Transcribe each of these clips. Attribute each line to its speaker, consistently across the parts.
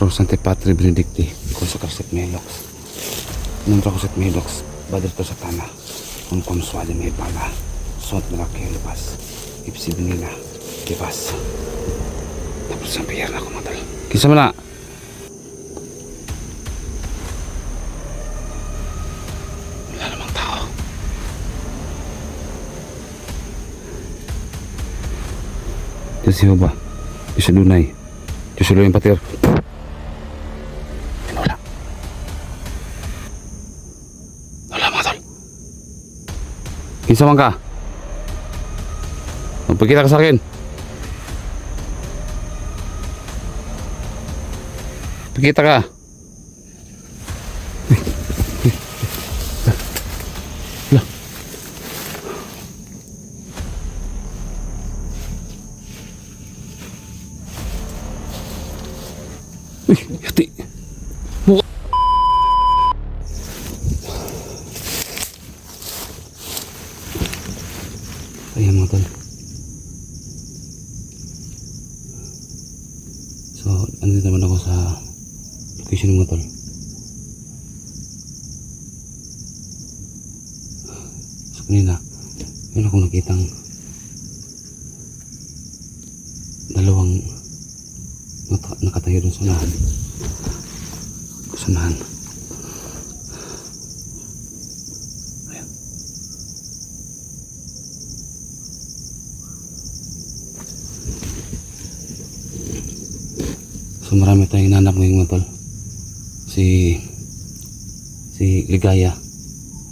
Speaker 1: Pro Sante Patri Benedicti, consacraset me lux. Non tracoset me lux, baderto satana, un consuade me pala, sot na kelpas, ipsi benila, kibas. Tapos ang piyerna ko matal. Kisa mo na? Wala namang tao. Diyos si Hoba, Diyos si Dunay, Diyos si Loyang Patir. Wala. Wala mga tol. Kinsa man ka? Magpakita ka sa akin. Pakita ka. Lah. Uy, hati. Mukha. Ayan mga tol. So, andito naman ako sa location mga tol. So, kanina, yun ako nakitang dalawang nakatayo dun sa unahan. Sa unahan. Ayan. So marami tayong hinanap ngayon mga tol. Si Ligaya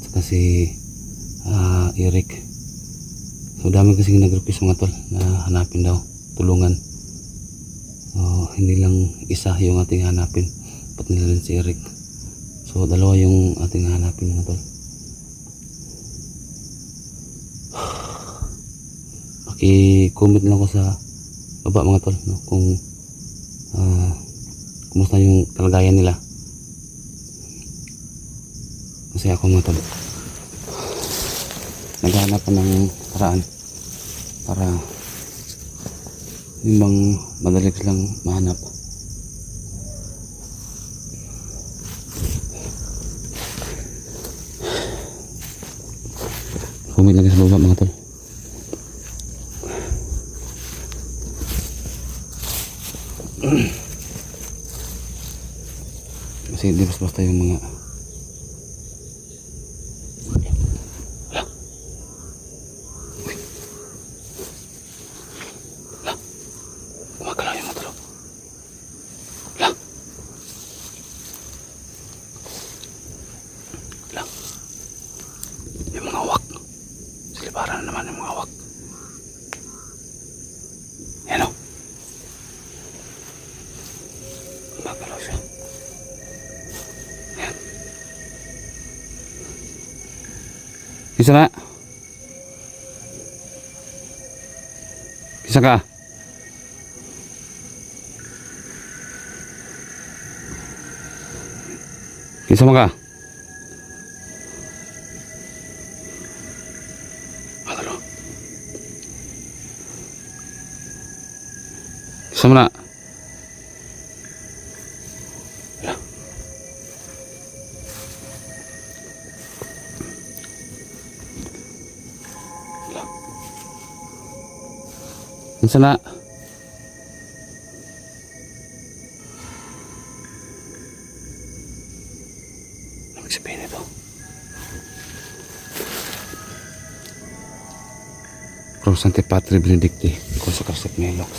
Speaker 1: saka si Eric. So dami kasing nag-request mga tol na hanapin daw, tulungan. So hindi lang isa yung ating hanapin, pati nila rin si Eric. So dalawa yung ating hanapin mga tol. Paki-comment lang ko sa baba mga tol, no, kung kumusta yung kalagayan nila. Kasi ako mga tol, naghahanap pa ng paraan para yung bang madali silang mahanap. Comment lagi sa baba mga tol. Kasi di basta yung mga gumagalaw yung mga tol. Yung mga wak, silibaran naman yung mga wak. Yan o, gumagalaw siya. Kisa na? Kisa ka? Kisa mo ka? Madalo. Kisa mo na? Kisa na? Namig sabihin ito. Pro Sante Patri Benedicti, consacraset me lux.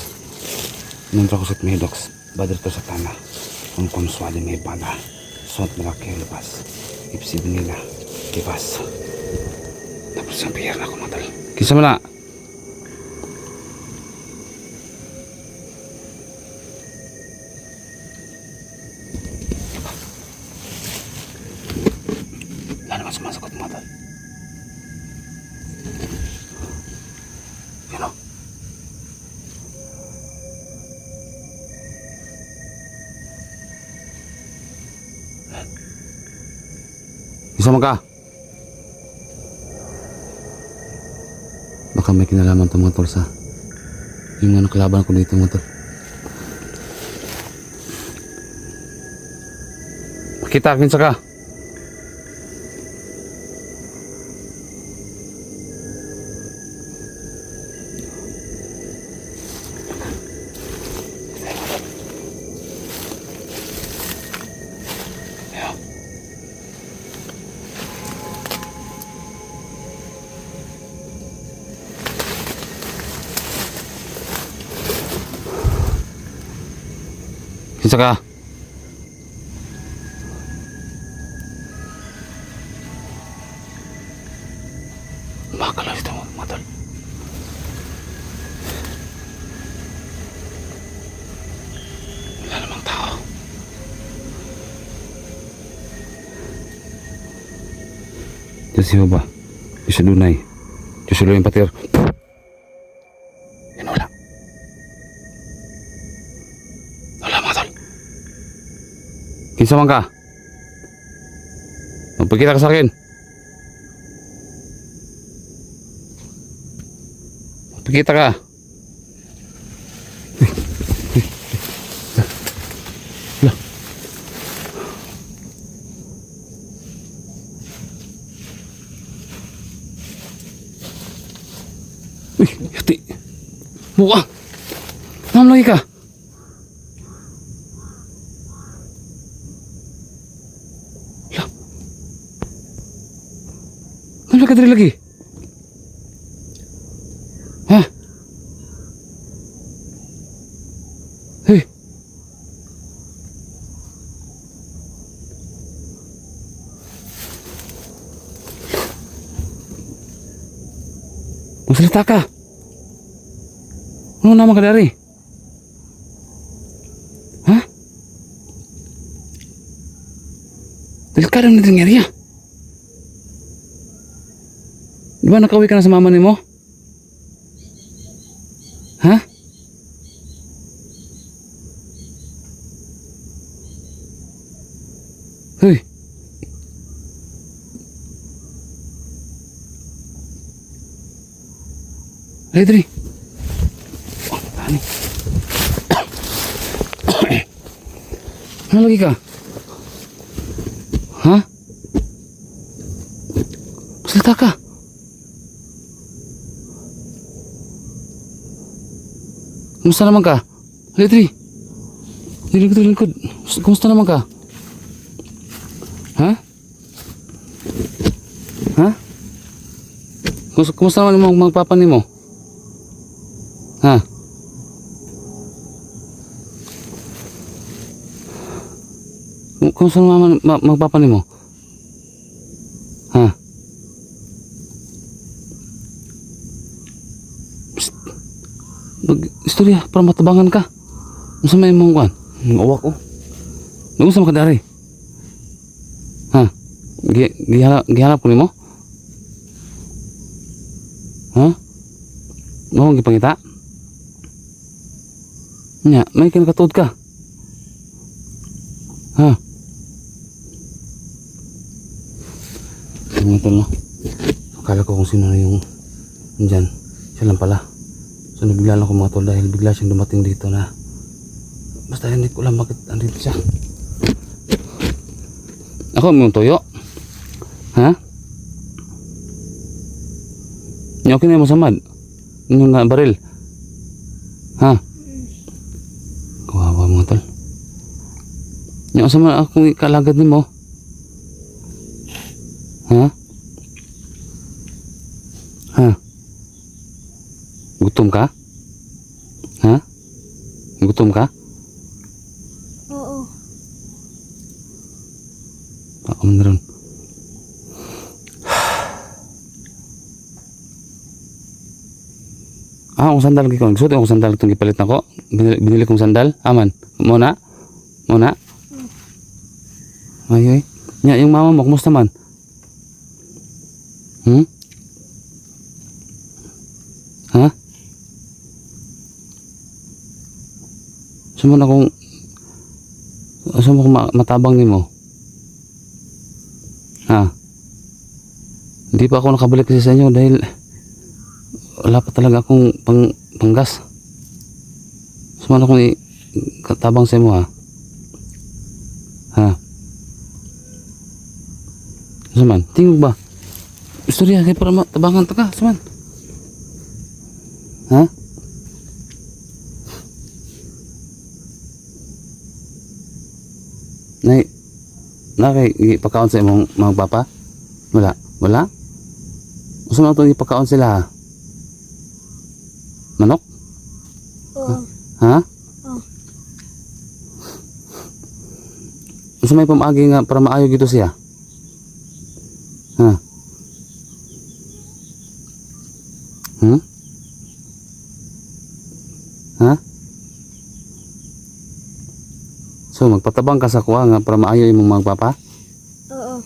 Speaker 1: Non tracoset me lux, baderto satana, un consuade me pala, sot na kelpas, ipsi benila, kibas. Tapos ang piyerna ko matal. Kisa mo na? Wala naman sumasagot mga tol. Yun o. Isa mo ka? Baka may kinalaman ito mga tol sa yung kalaban ko dito mga tol. Pakita kinsa ka. Kinsa ka? Bakal dito mga tol. Wala namang tao. Diyos siya ba? Diyos siya dunay. Diyos siya yung patir. Yan wala. Wala mga tol. Kinsa man ka? Magpakita ka sa akin. Magpakita ka. Lah. Uy, hati. Buka. Naam lagi ka. Lah. Naam ka diri lagi. Hah? Hei. Magsalita ka. Ano naman ka dari? Hah? Delikado na din area. Di ba nakauwi ka na sa mama ni mo? Hah? Hei. Ayo Dri. Oh, ani. Mana lagi kah? Hah? Salita ka? Kumusta naman ka? Dri. Lingkod. Kumusta naman ka? Hah? Hah? Kumusta naman yung magpapa ni mo? Ha? Kumusta naman magpapa ni mo? Ha? Psst. Mag-istorya para matabangan ka. Masa may mong kuhan? Awak ko. Nag-usama ka dari. Ha? Gihanap ko ni mo? Ha? Mau gipangita? Nya, may kinakatuod ka. Ha? Mga tol, no? Akala ko kung sino na yung nandyan. Siya lang pala. So nabigla lang ako mga tol dahil bigla siyang dumating dito na basta hindi ko lang bakit andito siya. Ako may toyo. Ha? Nya okay na mo samad. Yung na baril. Ha? Kawawa mga tol. Nya sama akong kalagad nimo. Ha? Ha? Gutom ka? Ha? Gutom ka?
Speaker 2: Oo.
Speaker 1: Ako man ron. Akong sandal lagi ko. Gusto akong sandal itong gipalit na ko. Binili kong sandal. Aman. Muna. Ay. Nya, yung mama mo, kumusta man? Ha? Saan mo kung matabang ni mo? Ha? Hindi pa ako nakabalik kasi sa inyo dahil wala pa talaga akong panggas. Saan akong katabang sa inyo ha? Ha? Saman, tingog ba? Istorya kay para matabangan ta ka, saman. Ha? Nay, kay ipakaon sa imong mga papa? Wala? Wala? Gusto mo itong ipakaon sila? Manok?
Speaker 2: Oo.
Speaker 1: Ha?
Speaker 2: Oo.
Speaker 1: Gusto may pamagi nga para maayo gito siya? Ha? Hmm? Ha? So magpatabang ka sa kuha nga para maayo imong magpapa?
Speaker 2: Oo.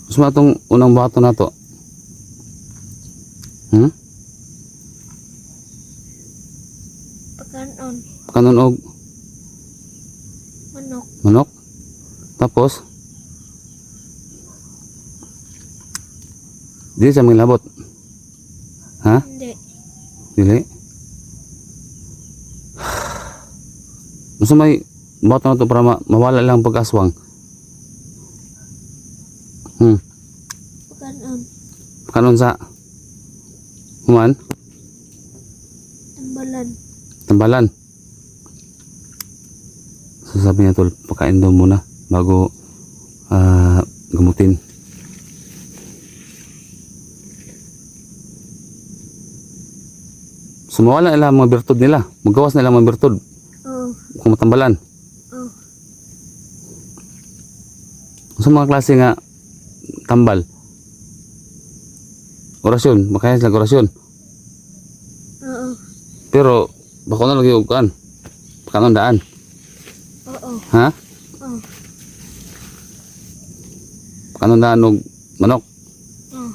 Speaker 1: Gusto mo itong unang buhaton na to? Hmm?
Speaker 2: Pagkanon.
Speaker 1: Kanon og
Speaker 2: Manok.
Speaker 1: manok? Tapos di sa mga labot? Ha?
Speaker 2: Hindi.
Speaker 1: Dili? Gusto may buhaton na to para mawala lang pag-aswang? Hmm?
Speaker 2: Pagkanon.
Speaker 1: Kanon sa human?
Speaker 2: Tambalan.
Speaker 1: Tambalan. So sabi niya tol, pakain daw muna bago gamutin. So mawala nila ang mga birtud nila. Magawas nila ang mga birtud
Speaker 2: Oo.
Speaker 1: kung matambalan.
Speaker 2: Oo.
Speaker 1: Sa mga klase nga tambal. Orasyon, makaya sila orasyon.
Speaker 2: Oo.
Speaker 1: Pero bako na lagi og kan. Pakanon daan.
Speaker 2: Oo.
Speaker 1: Ha?
Speaker 2: Oo.
Speaker 1: Pakanon daan og manok.
Speaker 2: Oo.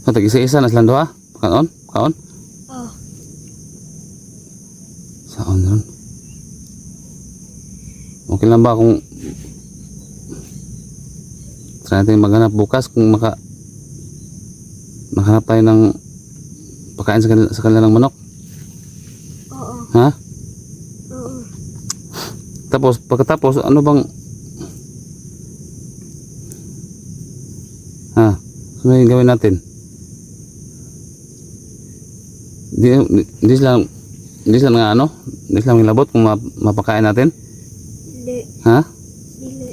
Speaker 1: So tag-isa-isa na silang duha. Pakanon, pakaon.
Speaker 2: Oo.
Speaker 1: Saan ron? Okay lang ba kung try natin maghanap bukas kung makahanap tayo ng pagkain sa kanila ng manok?
Speaker 2: Oo.
Speaker 1: Ha?
Speaker 2: Oo.
Speaker 1: Tapos pagkatapos ano bang so may gawin natin? Hindi sila nga ano? Hindi sila milabot kung mapakain natin?
Speaker 2: Hindi.
Speaker 1: Ha?
Speaker 2: Dili.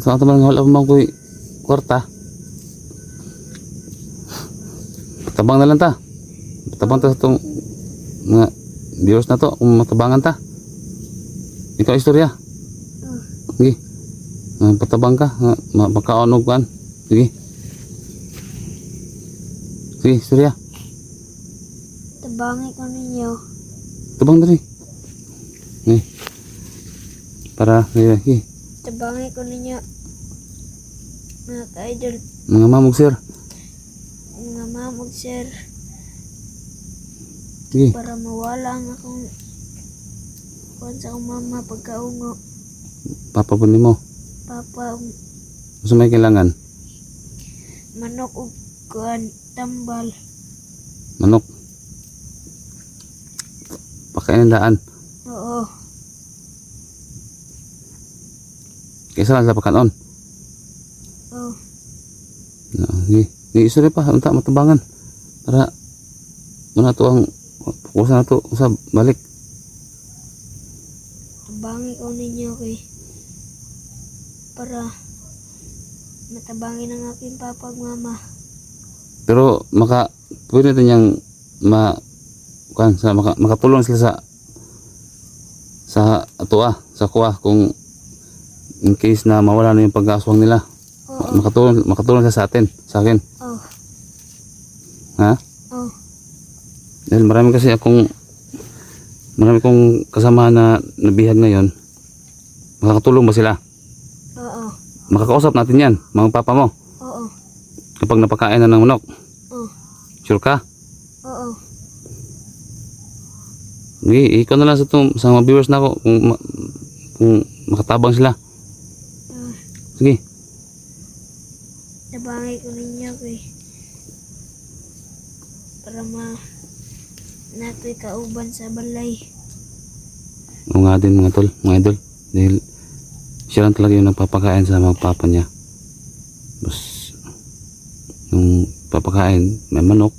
Speaker 1: So ato man wala pa man ko'y kwarta. Tabang na lang ta. Tabang ta sa itong mga viewers na to kung matabangan ta. Ikaw istorya.
Speaker 2: Oo.
Speaker 1: Sige. Patabang ka. Makaonog kan. Sige. Sige, istorya.
Speaker 2: Tabangi ko ninyo.
Speaker 1: Tabang dali. Sige. Para, sige.
Speaker 2: Tabangi ko ninyo. Mga ka-idol.
Speaker 1: Mga mamog sir.
Speaker 2: Mga mamog sir.
Speaker 1: Sige.
Speaker 2: Para mawala ang akong kuwan sa akong mama pagkaungo.
Speaker 1: Papapunin mo.
Speaker 2: Papa,
Speaker 1: Gusto may kailangan.
Speaker 2: manok ug kuwan, tambal.
Speaker 1: Manok. Pakain ng daan.
Speaker 2: Oo.
Speaker 1: Kaysa lang sa pakanon.
Speaker 2: Oo.
Speaker 1: Sige. Sige, istorya pa. Unta matabangan. Para muna to ang pukusan na to. Usab, balik.
Speaker 2: Tabangi ko ninyo kay para matabangin ang aking papa ug mama.
Speaker 1: Pero pwede natin niyang makatulong sila sa sa kuha kung in case na mawala na yung pag-aswang nila.
Speaker 2: Oo.
Speaker 1: Makatulong sila sa akin.
Speaker 2: Oh.
Speaker 1: Ha?
Speaker 2: Oh.
Speaker 1: Dahil marami kong kasama na nabihag ngayon. Makakatulong ba sila?
Speaker 2: Oo.
Speaker 1: Makakausap natin yan, mga papa mo.
Speaker 2: Oo.
Speaker 1: Kapag napakain na ng manok.
Speaker 2: Oo.
Speaker 1: Sure ka?
Speaker 2: Oo.
Speaker 1: Sige, ikaw na lang sa mga viewers na ako kung makatabang sila. Sige.
Speaker 2: Tabangi ko ninyo kay para natoy kauban sa balay.
Speaker 1: Oo nga din mga tol, mga idol. Dahil siya lang talaga yung nagpapakain sa mga papa niya. Tapos yung papakain, may manok,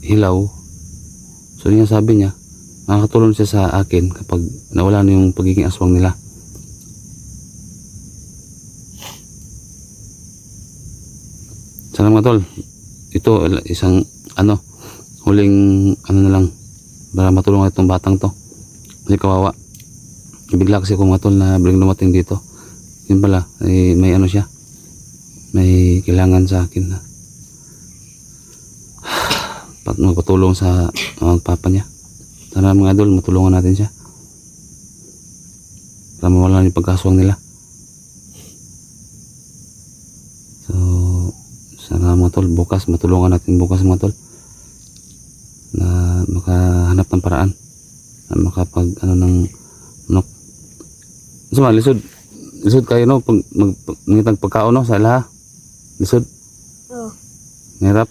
Speaker 1: hilaw. So yun yung sabi niya, makakatulong siya sa akin kapag nawala na yung pagiging aswang nila. Sana mga tol, ito isang huling na lang para matulungan itong batang to. Kasi kawawa. Bigla kasi ako mga tol na biglang dumating dito. Yun pala, may siya. May kailangan sa akin na magpatulong sa papa niya. Sana mga idol, matulungan natin siya. Para mawala yung pagkaswang nila. So, sana mga tol, bukas matulungan natin bukas mga tol na makahanap ng paraan na makapag ng manok. So lisod kayo no pag nangitag pagkaon no sa ilaha. Lisod
Speaker 2: Oh.
Speaker 1: hirap.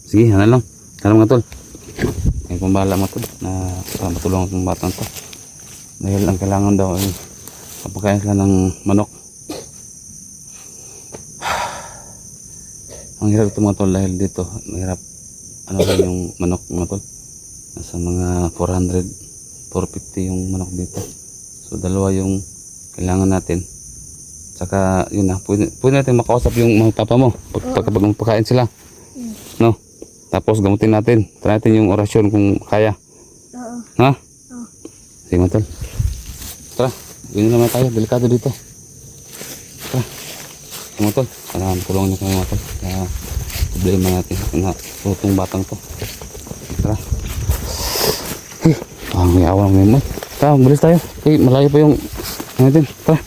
Speaker 1: Sige, lang sana mga tol, ay pambala mga tol na para matulungan ng batang to dahil ang kailangan daw ay papakain sila ng manok. Ang hirap ito mga tol dahil dito mahirap rin yung manok mga tol. Nasa mga 450 yung manok dito. So dalawa yung kailangan natin. Saka yun na, pwede natin makausap yung mga papa mo kapag magpakain sila. No? Tapos gamutin natin. Try natin yung orasyon kung kaya.
Speaker 2: Oo.
Speaker 1: Ha?
Speaker 2: Oo.
Speaker 1: Sige mga tol. Tara, yun naman tayo. Delikado dito. Tara. Mga tol, kailangan tulungan niyo kami mga tol. Kaya problema natin na tutong batang to. Tara. May awa ng mo. Tara, bilis tayo. Okay, malayo pa yung natin. Tara.